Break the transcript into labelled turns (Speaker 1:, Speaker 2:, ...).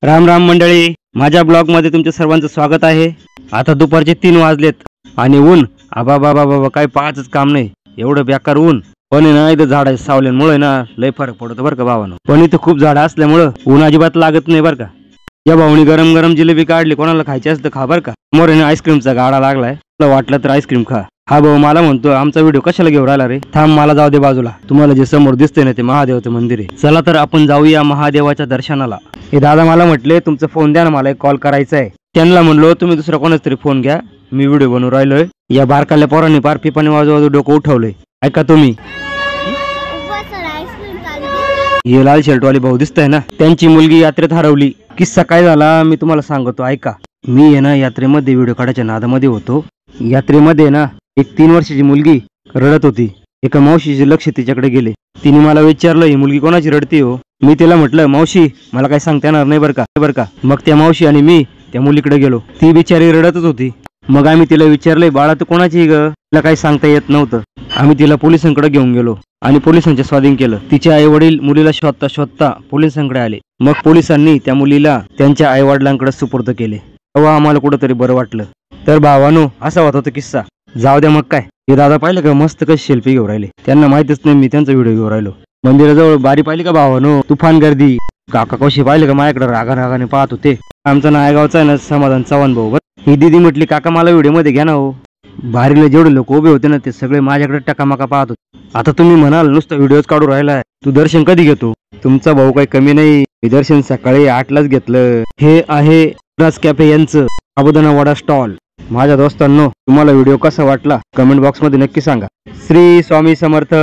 Speaker 1: राम राम मंडळी, माझ्या ब्लॉग मध्ये तुमच्या सर्वांचं स्वागत आहे। आता दुपारचे 3 वाजलेत आणि ऊन आबा बाबा बाबा काय पाहायचंच काम नाही, एवढं बेकार ऊन। पण ना इथं झाड सावल्यामुळे ना लय फरक पडतो बरं का भावानो। पण इथं खूप झाड असल्यामुळे ऊन अजिबात लागत नाही बरं का। या भाऊनी गरम गरम जिलेबी काढली, कोणाला खायची असतं खा बरं का। समोर आहे ना आईस्क्रीमचा गाडा लागलाय, तुला वाटलं तर आईस्क्रीम खा। हा भाऊ मला म्हणतो आमचा व्हिडिओ कशाला घेऊन राहिला रे, थांब मला जाऊ दे बाजूला। तुम्हाला जे समोर दिसतंय ना ते महादेवाचं मंदिर आहे, चला तर आपण जाऊया महादेवाच्या दर्शनाला। हे दादा मला म्हटले तुमचा फोन द्या ना, मला एक कॉल करायचा आहे। त्यांना म्हणलो तुम्ही दुसरा कोणाचा तरी फोन घ्या, मी व्हिडिओ बनवून राहिलोय। या बारकाल्या पोरांनी पार पिपाणी वाजवून डोकं उठवलंय, ऐका तुम्ही। हे लाल शर्टवाले भाऊ दिसतंय ना, त्यांची मुलगी यात्रेत हरवली। किस्सा काय झाला मी तुम्हाला सांगतो, ऐका। मी आहे ना यात्रेमध्ये व्हिडिओ काढायच्या नादामध्ये होतो। यात्रेमध्ये ना एक 3 वर्षाची मुलगी रडत होती। एका मावशीचे लक्ष तिच्याकडे गेले। तिने मला विचारलं ही मुलगी कोणाची रडती हो। मी तिला म्हटलं मावशी मला काही सांगता येणार नाही बरं का। मग त्या मावशी आणि मी त्या मुलीकडे गेलो, ती बिचारी रडतच होती। मग आम्ही तिला विचारलंय बाळा तू कोणाची ग, तिला काही सांगता येत नव्हतं। आम्ही तिला पोलिसांकडे घेऊन गेलो आणि पोलिसांच्या स्वाधीन केलं। तिचे आई वडील मुलीला शोधता पोलिसांकडे आले। मग पोलिसांनी त्या मुलीला त्यांच्या आई वडिलांकडे सुपूर्द केले। तेव्हा आम्हाला कुठंतरी बरं वाटलं। तर भावानो असा होता तो किस्सा, जाऊ द्या मग काय। हे दादा पाहिलं का मस्त कशी सेल्फी घेऊन राहिले, त्यांना माहितच नाही मी त्यांचा व्हिडिओ घेऊन राहिलो। मंदिराजवळ बारी पाहिली का भावानो, तुफान गर्दी। काका कशी पाहिले का माझ्याकडे रागाने पाहत होते। आमचा नायगावचा आहे ना समाधान चव्हाण भाऊ। ही दीदी म्हटली काका मला व्हिडिओ मध्ये घ्या ना हो। बारीला जेवढे लोक उभे होते ना ते सगळे माझ्याकडे टकामका पाहत होते। आता तुम्ही म्हणाल नुसतं व्हिडिओज काढू राहिलाय, तू दर्शन कधी घेतो? तुमचा भाऊ काही कमी नाही, मी दर्शन सकाळी 8लाच घेतलं। हे आहे राज कॅफे यांचं साबुदाणा वडा स्टॉल। माझ्या दोस्तांनो तुम्हाला व्हिडिओ कसा वाटला कमेंट बॉक्स मध्ये नक्की सांगा। श्री स्वामी समर्थ।